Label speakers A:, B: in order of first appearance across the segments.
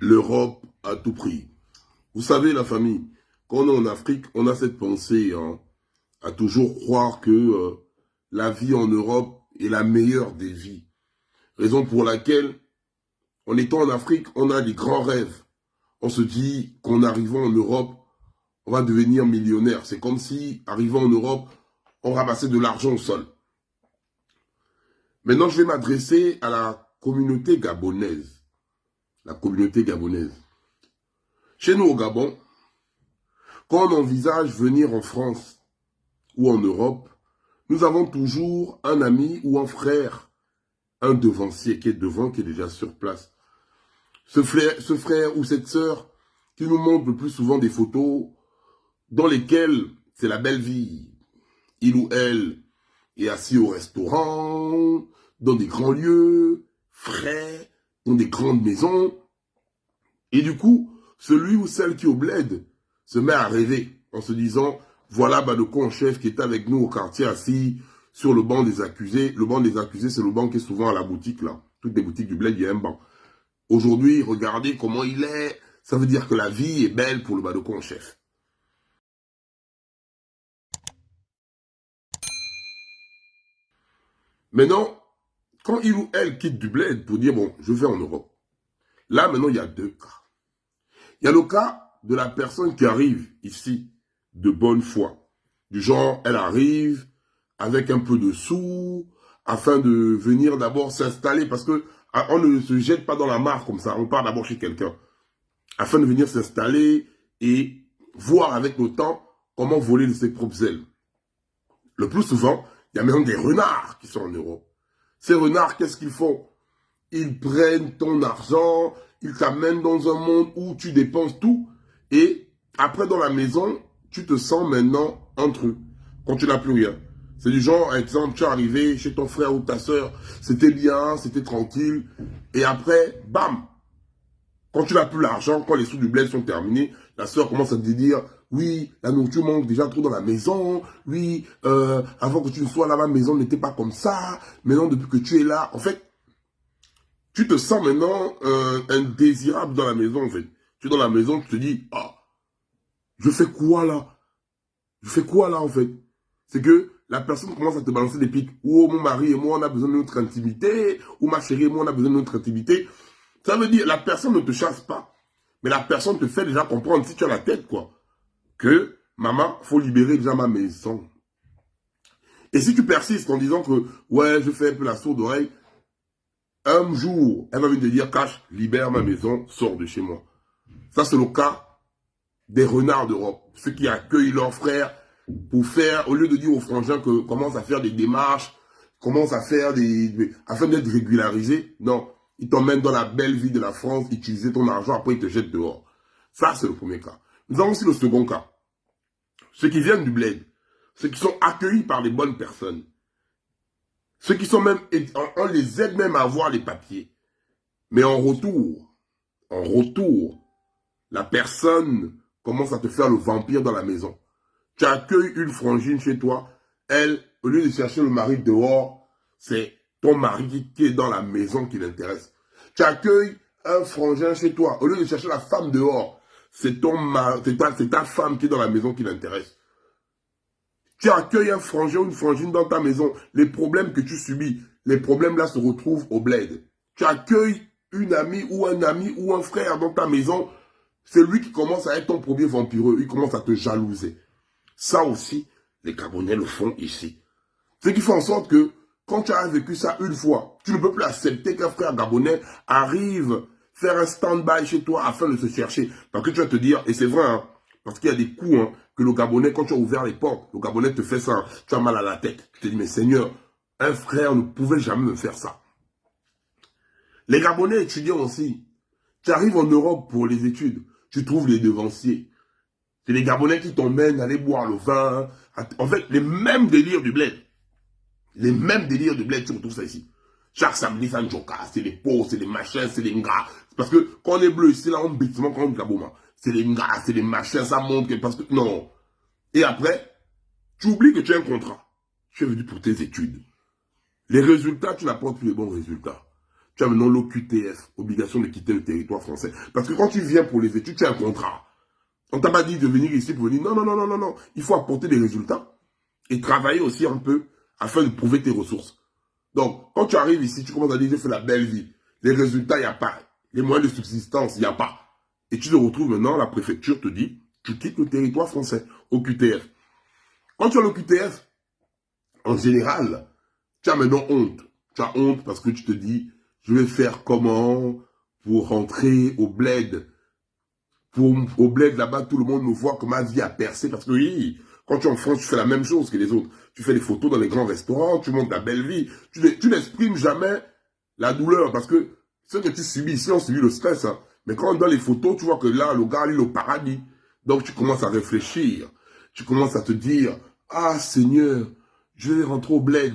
A: l'Europe à tout prix. Vous savez, la famille, quand on est en Afrique, on a cette pensée à toujours croire que la vie en Europe est la meilleure des vies. Raison pour laquelle, en étant en Afrique, on a des grands rêves. On se dit qu'en arrivant en Europe, on va devenir millionnaire. C'est comme si, arrivant en Europe, on ramassait de l'argent au sol. Maintenant, je vais m'adresser à la communauté gabonaise. La communauté gabonaise. Chez nous au Gabon, quand on envisage venir en France ou en Europe, nous avons toujours un ami ou un frère, un devancier qui est devant, qui est déjà sur place. Ce frère ou cette sœur qui nous montre le plus souvent des photos dans lesquelles c'est la belle vie. Il ou elle est assis au restaurant, dans des grands lieux, frais, dans des grandes maisons. Et du coup, celui ou celle qui est au bled se met à rêver en se disant, voilà le con-chef qui est avec nous au quartier assis sur le banc des accusés. Le banc des accusés, c'est le banc qui est souvent à la boutique là. Toutes les boutiques du bled, il y a un banc. Aujourd'hui, regardez comment il est. Ça veut dire que la vie est belle pour le con-chef. Maintenant, quand il ou elle quitte du bled pour dire, bon, je vais en Europe. Là, maintenant, il y a deux cas. Il y a le cas de la personne qui arrive ici de bonne foi. Du genre, elle arrive avec un peu de sous, afin de venir d'abord s'installer, parce que on ne se jette pas dans la mare comme ça, on part d'abord chez quelqu'un, afin de venir s'installer et voir avec le temps comment voler de ses propres ailes. Le plus souvent, il y a même des renards qui sont en Europe. Ces renards, qu'est-ce qu'ils font? Ils prennent ton argent, ils t'amènent dans un monde où tu dépenses tout, et après dans la maison, tu te sens maintenant intrus, quand tu n'as plus rien. C'est du genre, exemple, tu es arrivé chez ton frère ou ta soeur, c'était bien, c'était tranquille, et après, bam, quand tu n'as plus l'argent, quand les sous du bled sont terminés, la soeur commence à te dire, oui, la nourriture manque déjà trop dans la maison, oui, avant que tu ne sois là, ma maison n'était pas comme ça, maintenant depuis que tu es là, en fait, tu te sens maintenant indésirable dans la maison, en fait. Tu es dans la maison, tu te dis, ah, je fais quoi là? Je fais quoi là, en fait? C'est que la personne commence à te balancer des pics. Oh, mon mari et moi, on a besoin de notre intimité. Ou ma chérie et moi, on a besoin de notre intimité. Ça veut dire, la personne ne te chasse pas. Mais la personne te fait déjà comprendre, si tu as la tête, quoi, que, maman, faut libérer déjà ma maison. Et si tu persistes en disant que, ouais, je fais un peu la sourde oreille, un jour, elle va venir te dire, cache, libère ma maison, sors de chez moi. Ça, c'est le cas des renards d'Europe. Ceux qui accueillent leurs frères pour faire, au lieu de dire aux frangins que commence à faire des démarches, commence à faire afin d'être régularisé. Non, ils t'emmènent dans la belle vie de la France, utiliser ton argent, après ils te jettent dehors. Ça, c'est le premier cas. Nous avons aussi le second cas. Ceux qui viennent du bled, ceux qui sont accueillis par les bonnes personnes, ceux qui sont même, on les aide même à avoir les papiers. Mais en retour, la personne commence à te faire le vampire dans la maison. Tu accueilles une frangine chez toi, elle, au lieu de chercher le mari dehors, c'est ton mari qui est dans la maison qui l'intéresse. Tu accueilles un frangin chez toi, au lieu de chercher la femme dehors, c'est ta femme qui est dans la maison qui l'intéresse. Tu accueilles un frangin ou une frangine dans ta maison, les problèmes que tu subis, les problèmes là se retrouvent au bled. Tu accueilles une amie ou un frère dans ta maison, c'est lui qui commence à être ton premier vampireux, il commence à te jalouser. Ça aussi, les Gabonais le font ici. Ce qui fait en sorte que, quand tu as vécu ça une fois, tu ne peux plus accepter qu'un frère gabonais arrive faire un stand-by chez toi afin de se chercher. Parce que tu vas te dire, et c'est vrai, hein, parce qu'il y a des coups, hein, que le Gabonais, quand tu as ouvert les portes, le Gabonais te fait ça, hein, tu as mal à la tête. Tu te dis, mais Seigneur, un frère ne pouvait jamais me faire ça. Les Gabonais étudiants aussi, tu arrives en Europe pour les études, tu trouves les devanciers. C'est les Gabonais qui t'emmènent à aller boire le vin. En fait, les mêmes délires du bled. Les mêmes délires du bled, tu retrouves ça ici. Chaque samedi, c'est un joka, c'est les pots, c'est les machins, c'est les ngas. Parce que quand on est bleu ici, là, on bite souvent quand on dit la bouma. C'est les ngas, c'est les machins, ça monte. Parce que, non. Et après, tu oublies que tu as un contrat. Tu es venu pour tes études. Les résultats, tu n'apportes plus les bons résultats. tu as maintenant l'OQTF, obligation de quitter le territoire français. Parce que quand tu viens pour les études, tu as un contrat. On t'a pas dit de venir ici pour venir. Non, non, non, non, non, non. Il faut apporter des résultats et travailler aussi un peu afin de prouver tes ressources. Donc, quand tu arrives ici, tu commences à dire, je fais la belle vie. Les résultats, il n'y a pas. Les moyens de subsistance, il n'y a pas. Et tu te retrouves maintenant, la préfecture te dit, tu quittes le territoire français, au QTF. Quand tu as le QTF, en général, tu as maintenant honte. Tu as honte parce que tu te dis, je vais faire comment pour rentrer au bled. Au bled, là-bas, tout le monde me voit que ma vie a percé. Parce que oui, quand tu es en France, tu fais la même chose que les autres. Tu fais des photos dans les grands restaurants, tu montes la belle vie. Tu n'exprimes jamais la douleur. Parce que ce que tu subis ici, on subit le stress. Hein. Mais quand on donne les photos, tu vois que là, le gars, il est au paradis. Donc tu commences à réfléchir. Tu commences à te dire, ah Seigneur, je vais rentrer au bled.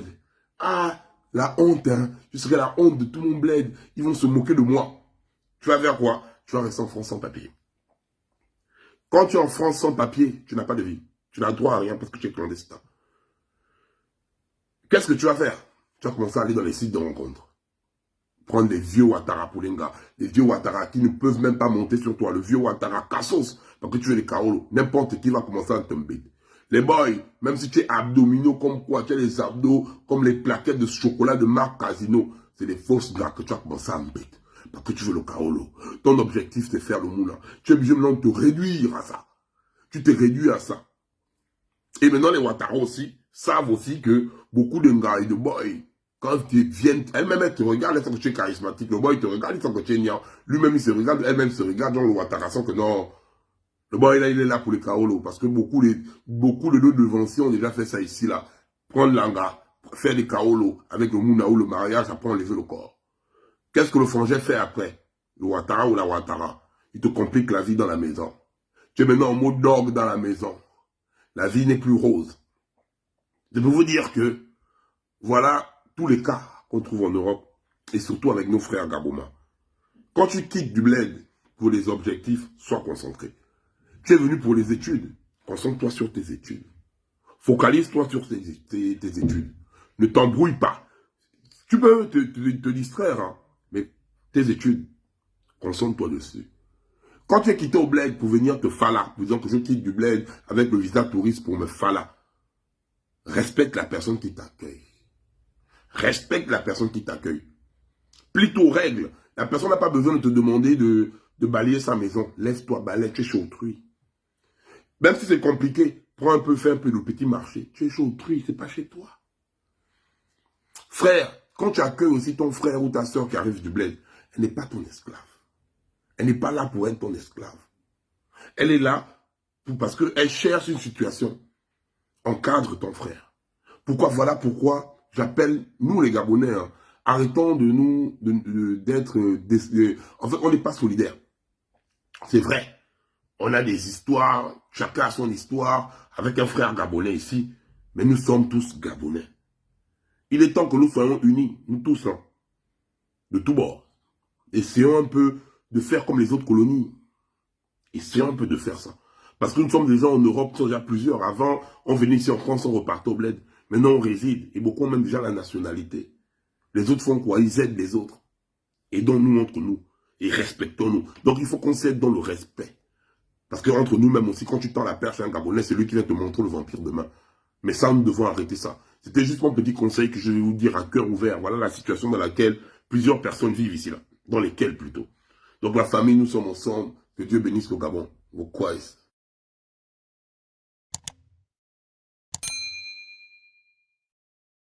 A: Ah, la honte, hein. Je serai la honte de tout mon bled. Ils vont se moquer de moi. Tu vas vers quoi? Tu vas rester en France sans papier. Quand tu es en France sans papier, tu n'as pas de vie. Tu n'as droit à rien parce que tu es clandestin. Qu'est-ce que tu vas faire? Tu vas commencer à aller dans les sites de rencontres. Prendre des vieux Ouattara Poulenga. Des vieux Ouattara qui ne peuvent même pas monter sur toi. Le vieux Ouattara Cassos. Parce que tu es les Kaolo. N'importe qui va commencer à tomber. Les boys, même si tu es abdominaux comme quoi, tu as les abdos comme les plaquettes de chocolat de marque Casino. C'est des fausses gars que tu vas commencer à embêter. Parce que tu veux le Kaolo. Ton objectif, c'est faire le moulin. Tu es obligé maintenant de te réduire à ça. Tu te réduis à ça. Et maintenant, les Ouattara aussi savent aussi que beaucoup de gars et de boys, quand ils viennent, elle-même, elle te regarde, elle sent que tu es charismatique. Le boy te regarde, il sent que tu es niant. Lui-même, il se regarde, elle-même se regarde, genre le Ouattara sent que non. Le boy, là, il est là pour les Kaolo. Parce que beaucoup de deux devanciers ont déjà fait ça ici, là. Prendre l'anga, faire des Kaolo avec le Mouna ou le mariage, après enlever le corps. Qu'est-ce que le frangin fait après? Le Ouattara ou la Ouattara? Il te complique la vie dans la maison. Tu es maintenant en mode dog dans la maison. La vie n'est plus rose. Je peux vous dire que, voilà tous les cas qu'on trouve en Europe, et surtout avec nos frères Gaboma. Quand tu quittes du bled pour les objectifs, sois concentré. Tu es venu pour les études, concentre-toi sur tes études. Focalise-toi sur tes études. Ne t'embrouille pas. Tu peux te distraire, hein, mais tes études, concentre-toi dessus. Quand tu es quitté au bled pour venir te fala, pour dire que je quitte du bled avec le visa touriste pour me fala, respecte la personne qui t'accueille. Respecte la personne qui t'accueille. Plutôt règle. La personne n'a pas besoin de te demander de balayer sa maison. Lève-toi, balaye, tu es chez autrui. Même si c'est compliqué, prends un peu, fais un peu le petit marché. Tu es chez autrui, c'est pas chez toi. Frère, quand tu accueilles aussi ton frère ou ta soeur qui arrive du bled, elle n'est pas ton esclave. Elle n'est pas là pour être ton esclave. Elle est là parce qu'elle cherche une situation. Encadre ton frère. Pourquoi? Voilà pourquoi j'appelle, nous les Gabonais, hein, arrêtons de nous, d'être, en fait, on n'est pas solidaires. C'est vrai. On a des histoires, chacun a son histoire, avec un frère gabonais ici, mais nous sommes tous Gabonais. Il est temps que nous soyons unis, nous tous, hein, de tous bords. Essayons un peu de faire comme les autres colonies. Essayons un peu de faire ça. Parce que nous sommes déjà en Europe, nous sommes déjà plusieurs. Avant, on venait ici en France, on repartait au bled. Maintenant, on réside. Et beaucoup ont même déjà la nationalité. Les autres font quoi? Ils aident les autres. Aidons-nous entre nous. Et respectons-nous. Donc, il faut qu'on s'aide dans le respect. Parce qu'entre nous-mêmes aussi, quand tu tends la perche à un Gabonais, c'est lui qui vient te montrer le vampire demain. Mais ça, nous devons arrêter ça. C'était juste mon petit conseil que je vais vous dire à cœur ouvert. Voilà la situation dans laquelle plusieurs personnes vivent ici, là. Dans lesquelles plutôt. Donc la famille, nous sommes ensemble. Que Dieu bénisse le Gabon. Vos quoi